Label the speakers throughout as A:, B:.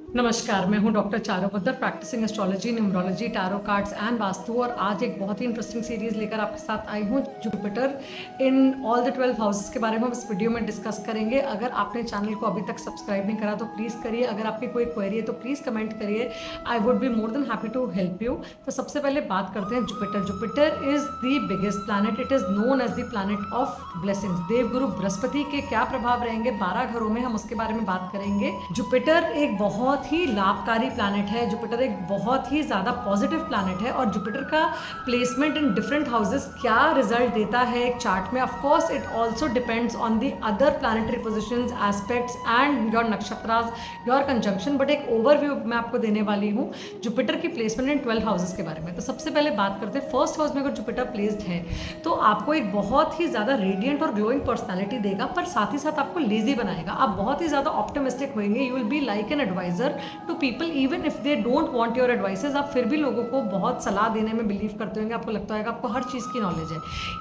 A: नमस्कार, मैं हूं doctor Charupatra, practicing astrology, numerology, tarot cards and vastu. और आज एक बहुत ही इंटरेस्टिंग सीरीज लेकर आपके साथ आई हूं। Jupiter in all the 12 houses के बारे में हम इस वीडियो में डिस्कस करेंगे। अगर आपने चैनल को अभी तक सब्सक्राइब नहीं करा तो प्लीज़ करिए। अगर आपकी कोई क्वेरी है तो प्लीज़ कमेंट करिए, I would be more than happy to help you. तो सबसे पहले बात करते हैं Jupiter. Jupiter is the biggest planet, it is known as the planet of blessings. Devguru Brihaspati के क्या प्रभाव रहेंगे 12 घरों में, हम उसके बारे में बात करेंगे। जुपिटर एक बहुत ही लाभकारी प्लैनेट है। जुपिटर एक बहुत ही ज़्यादा पॉजिटिव प्लैनेट है। और जुपिटर का प्लेसमेंट इन डिफरेंट हाउसेस क्या रिजल्ट देता है एक चार्ट में, of course it also depends on the other planetary positions, aspects and your nakshatras, your conjunction. But एक ओवरव्यू मैं आपको देने वाली हूँ जुपिटर की प्लेसमेंट इन 12 हाउसेस के बारे में। तो सबसे पहले बात करते हैं फर्स्ट हाउस में अगर जुपिटर प्लेस्ड है तो आपको एक बहुत ही ज़्यादा रेडियंट और ग्लोइंग पर्सनैलिटी देगा, पर साथ ही साथ आपको लेजी बनाएगा। आप बहुत ही ज़्यादा ऑप्टिमिस्टिक होंगे, you will be like an advisor to people even if they don't want your advices. आप फिर भी लोगों को बहुत सलाह देने में बिलीव करते होंगे, आपको लगता है कि आपको हर चीज़ की नॉलेज है।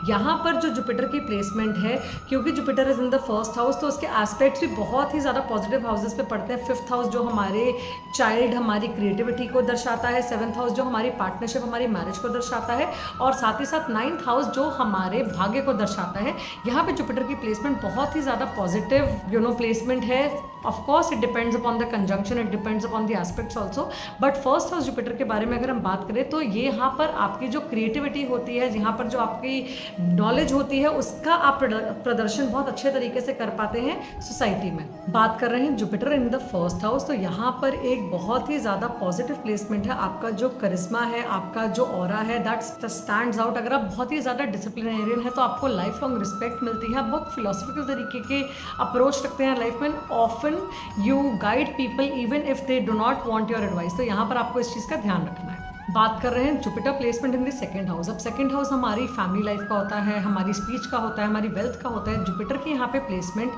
A: यहाँ पर जो जुपिटर की प्लेसमेंट है, क्योंकि Jupiter is in the first house, तो उसके एस्पेक्ट्स भी बहुत ही ज़्यादा पॉजिटिव हाउसेस पे पड़ते हैं। फिफ्थ हाउस जो हमारे चाइल्ड, हमारी क्रिएटिविटी को दर्शाता है। सेवन्थ हाउस जो हमारी पार्टनरशिप, हमारी मैरिज को दर्शाता है। और साथ ही साथ नाइन्थ हाउस जो हमारे भाग्य को दर्शाता है। यहाँ पे जुपिटर की प्लेसमेंट बहुत ही ज़्यादा पॉजिटिव प्लेसमेंट है। Of course it depends upon the conjunction, it depends upon the aspects also. But first house Jupiter के बारे में अगर हम बात करें तो ये यहाँ पर आपकी जो क्रिएटिविटी होती है, यहाँ पर जो आपकी नॉलेज होती है, उसका आप प्रदर्शन बहुत अच्छे तरीके से कर पाते हैं सोसाइटी में। बात कर रहे हैं Jupiter in the first house, तो यहाँ पर एक बहुत ही ज़्यादा पॉजिटिव प्लेसमेंट है। आपका जो करिश्मा है, आपका जो ऑरा है, दैट स्टैंड्स आउट। अगर आप बहुत ही ज़्यादा डिसिप्लिनेरियन है तो आपको लाइफ लॉन्ग रिस्पेक्ट मिलती है। आप बहुत फिलोसफिकल तरीके के अप्रोच रखते हैं लाइफ में। Often you guide people even if they do not want your advice. तो यहाँ पर आपको इस चीज़ का ध्यान रखना है। बात कर रहे हैं Jupiter placement in the second house. अब सेकंड हाउस हमारी फैमिली लाइफ का होता है, हमारी स्पीच का होता है, हमारी वेल्थ का होता है। जुपिटर की यहाँ पे प्लेसमेंट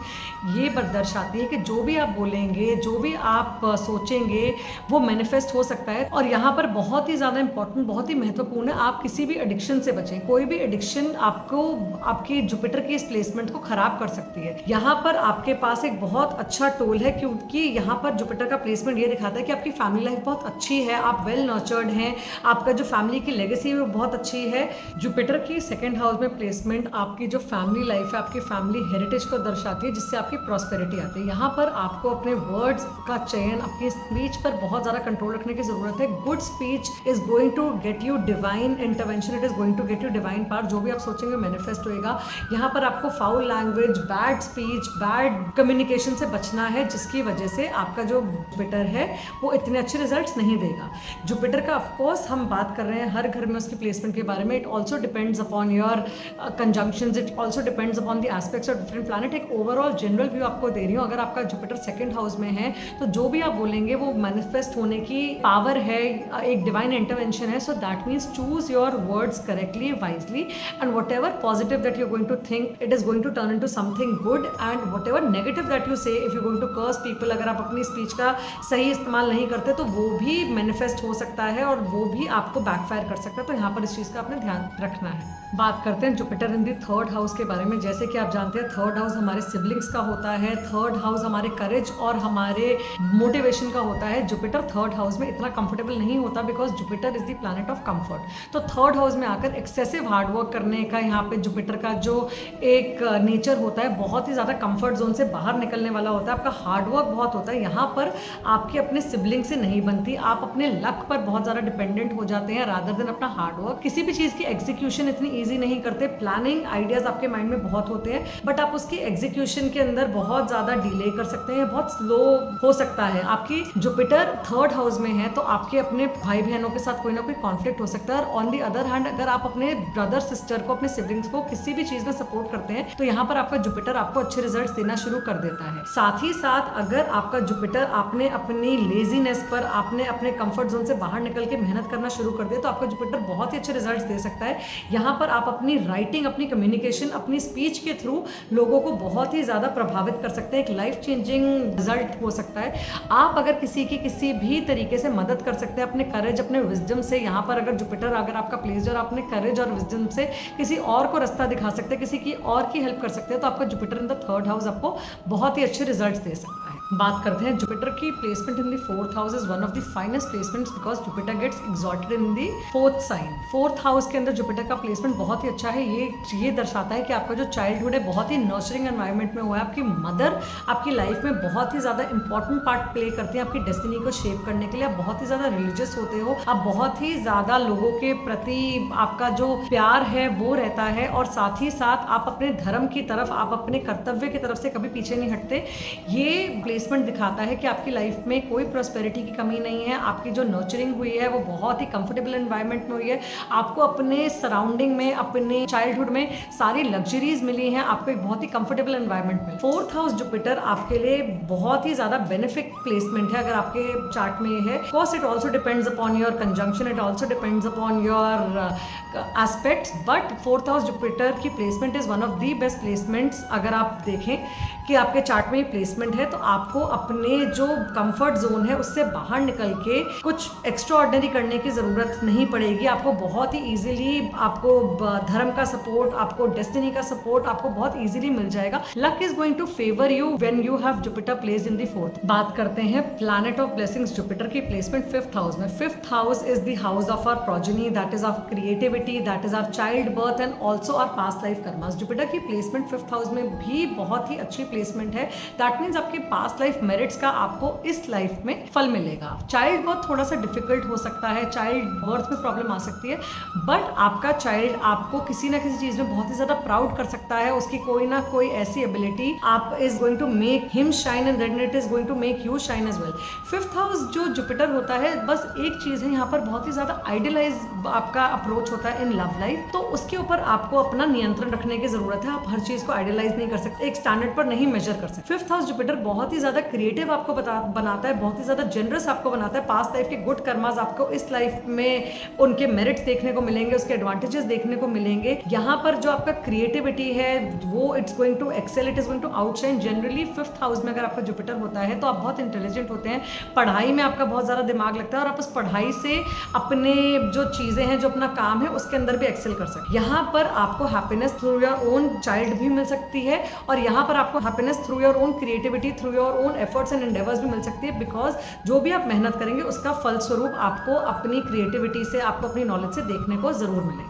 A: ये दर्शाती है कि जो भी आप बोलेंगे, जो भी आप सोचेंगे, वो मैनिफेस्ट हो सकता है। और यहाँ पर बहुत ही ज़्यादा इंपॉर्टेंट, बहुत ही महत्वपूर्ण है, आप किसी भी एडिक्शन से बचें। कोई भी एडिक्शन आपको आपकी जुपिटर की इस प्लेसमेंट को खराब कर सकती है। यहाँ पर आपके पास एक बहुत अच्छा टूल है, क्योंकि यहाँ पर जुपिटर का प्लेसमेंट ये दिखाता है कि आपकी फैमिली लाइफ बहुत अच्छी है, आप वेल नर्चर्ड हैं, आपका जो फैमिली की लेगेसी है वो बहुत अच्छी है। जुपिटर की सेकंड हाउस में प्लेसमेंट आपकी जो फैमिली लाइफ है, आपकी फैमिली हेरिटेज को दर्शाती है, जिससे आपकी प्रॉस्पेरिटी आती है। यहाँ पर आपको अपने वर्ड्स का चयन, अपनी स्पीच पर बहुत ज़्यादा कंट्रोल रखने की ज़रूरत है। Good speech is going to get you divine intervention, it is going to get you divine power. जो भी आप सोचेंगे मैनिफेस्ट होएगा। यहाँ पर आपको foul language, bad speech, bad communication से बचना है, जिसकी वजह से आपका जो जुपिटर है वो इतने अच्छे रिजल्ट्स नहीं देगा। जुपिटर का ऑफकोर्स हम बात कर रहे हैं हर घर में उसकी प्लेसमेंट के बारे में। It also depends upon your conjunctions, it also depends upon the aspects of different planet. एक ओवरऑल जनरल व्यू आपको दे रही हूँ। अगर आपका जुपिटर सेकंड हाउस में है तो जो भी आप बोलेंगे वो मैनिफेस्ट होने की पावर है, एक डिवाइन इंटरवेंशन है। So that means choose your words correctly, wisely, and whatever positive that you going to think, it is going to turn into something good. And whatever negative that you say, if you going to curse people, अगर आप अपनी speech का सही इस्तेमाल नहीं करते तो वो भी मैनिफेस्ट हो सकता है और वो भी आपको बैकफायर कर सकता है। तो यहाँ पर इस चीज़ का आपने ध्यान रखना है। बात करते हैं Jupiter in the third house के बारे में। जैसे कि आप जानते हैं थर्ड हाउस हमारे सिबलिंग्स का होता है, थर्ड हाउस हमारे करेज और हमारे मोटिवेशन का होता है। जुपिटर थर्ड हाउस में इतना कंफर्टेबल नहीं होता, because Jupiter is the planet of comfort. तो थर्ड हाउस में आकर एक्सेसिव हार्डवर्क करने का यहाँ पे जुपिटर का जो एक नेचर होता है, बहुत ही ज़्यादा कंफर्ट जोन से बाहर निकलने वाला होता है। आपका हार्डवर्क बहुत होता है। यहाँ पर आपकी अपने सिबलिंग से नहीं बनती, आप अपने लक पर बहुत ज़्यादा डिपेंडेंट हो जाते हैं रादर देन अपना हार्डवर्क। किसी भी चीज़ की एग्जीक्यूशन इतनी ईजी नहीं करते। प्लानिंग आइडियाज आपके माइंड में बहुत होते हैं, बट आप उसकी एग्जीक्यूशन के अंदर बहुत ज़्यादा डिले कर सकते हैं, बहुत स्लो हो सकता है। आपकी जुपिटर थर्ड हाउस में है तो आपके अपने भाई बहनों के साथ कोई ना कोई कॉन्फ्लिक्ट हो सकता है। और ऑन दी अदर हैंड अगर आप अपने ब्रदर सिस्टर को, अपने सिबलिंग्स को किसी भी चीज़ में सपोर्ट करते हैं तो यहाँ पर आपका जुपिटर आपको अच्छे रिजल्ट देना शुरू कर देता है। साथ ही साथ अगर आपका जुपिटर आपने अपनी लेजीनेस पर, आपने अपने कंफर्ट जोन से बाहर निकल के मेहनत करना शुरू कर दिया तो आपका जुपिटर बहुत ही अच्छे रिजल्ट्स दे सकता है। यहाँ पर आप अपनी राइटिंग, अपनी कम्युनिकेशन, अपनी स्पीच के थ्रू लोगों को बहुत ही ज़्यादा प्रभावित कर सकते हैं। एक लाइफ चेंजिंग रिजल्ट हो सकता है। आप अगर किसी की किसी भी तरीके से मदद कर सकते हैं अपने करेज, अपने विजडम से। यहाँ पर अगर जुपिटर अगर आपका प्लेस और अपने करेज और विजडम से किसी और को रास्ता दिखा सकते हैं, किसी की और की हेल्प कर सकते हैं, तो आपका Jupiter in the third house आपको बहुत ही अच्छे रिजल्ट्स दे सकता है। बात करते हैं जुपिटर की placement in the fourth house is one of the finest placements because Jupiter gets exalted in the fourth sign. Fourth house के अंदर जुपिटर का प्लेसमेंट बहुत ही अच्छा है। ये दर्शाता है कि आपका जो चाइल्डहुड है बहुत ही नर्चरिंग एनवायरनमेंट में हुआ है। आपकी मदर आपकी लाइफ में बहुत ही ज़्यादा इंपॉर्टेंट पार्ट प्ले करती हैं आपकी डेस्टिनी को शेप करने के लिए। आप बहुत ही ज़्यादा रिलीजियस होते हो, आप बहुत ही ज़्यादा लोगों के प्रति आपका जो प्यार है वो रहता है, और साथ ही साथ आप अपने धर्म की तरफ, आप अपने कर्तव्य की तरफ से कभी पीछे नहीं हटते। ये प्लेसमेंट दिखाता है कि आपकी लाइफ में कोई प्रॉस्पेरिटी की कमी नहीं है। आपकी जो नर्चरिंग हुई है वो बहुत ही कंफर्टेबल एनवायरनमेंट में हुई है। आपको अपने सराउंडिंग में, अपने चाइल्डहुड में सारी लग्जरीज मिली हैं, आपको एक बहुत ही कंफर्टेबल एनवायरनमेंट में। फोर्थ हाउस जुपिटर आपके लिए बहुत ही ज्यादा बेनिफिक प्लेसमेंट है अगर आपके चार्ट में है। Of course it also depends upon your conjunction, it also depends upon your aspects, but fourth house Jupiter की placement is one of the best placements. अगर आप देखें कि आपके चार्ट में ये प्लेसमेंट है तो आपको अपने जो कंफर्ट जोन है उससे बाहर निकल के कुछ एक्स्ट्रा ऑर्डिनरी करने की ज़रूरत नहीं पड़ेगी। आपको बहुत ही ईजिली आपको धर्म का सपोर्ट, आपको डेस्टिनी का सपोर्ट आपको बहुत ईजिली मिल जाएगा। Luck is going to favour you when you have Jupiter placed in the fourth. बात करते हैं प्लैनेट ऑफ ब्लेसिंग्स जुपिटर की प्लेसमेंट फिफ्थ हाउस में। Fifth house is the house of our progeny, that is our creativity, that is our child birth and also our past life karmas. Jupiter की placement fifth house में भी बहुत ही अच्छी placement है। That means आपके past life merits का आपको इस लाइफ में फल मिलेगा। चाइल्ड बर्थ थोड़ा सा डिफिकल्ट हो सकता है, चाइल्ड बर्थ में प्रॉब्लम आ सकती है, बट आपका चाइल्ड आपको किसी ना किसी चीज में बहुत ही ज्यादा प्राउड कर सकता है। उसकी कोई ना कोई ऐसी एबिलिटी आप is going to make him shine and then it is going to make you shine as well. Fifth house जो जुपिटर होता है, बस एक चीज है यहाँ पर, बहुत ही ज्यादा आइडियलाइज आपका अप्रोच होता है इन लव लाइफ, तो उसके ऊपर आपको अपना नियंत्रण रखने की जरूरत है। आप हर चीज को आइडियलाइज नहीं कर सकते, एक स्टैंडर्ड पर नहीं मेजर कर सकते। फिफ्थ हाउस जुपिटर बहुत ही ज्यादा क्रिएटिव आपको बनाता है, बहुत ही ज्यादा जनरस आपको बनाता है। पास्ट लाइफ के गुड कर्मास आपको इस लाइफ में उनके मेरिट्स देखने को मिलेंगे, उसके एडवांटेजेस देखने को मिलेंगे। यहाँ पर जो आपका क्रिएटिविटी है वो it's going to excel, it is going to outshine. Generally fifth house में अगर आपका जुपिटर होता है तो आप बहुत इंटेलिजेंट होते हैं, पढ़ाई में आपका बहुत ज्यादा दिमाग लगता है और आप उस पढ़ाई से अपने जो चीजें हैं, जो अपना काम है उसके अंदर भी एक्सेल कर सकते हैं। यहाँ पर आपको happiness through your own child भी मिल सकती है, और यहाँ पर आपको happiness through your own creativity, through your own efforts and endeavours भी मिल सकती है, बिकॉज जो भी आप मेहनत करेंगे उसका फलस्वरूप आपको अपनी क्रिएटिविटी से, आपको अपनी नॉलेज से देखने को जरूर मिले।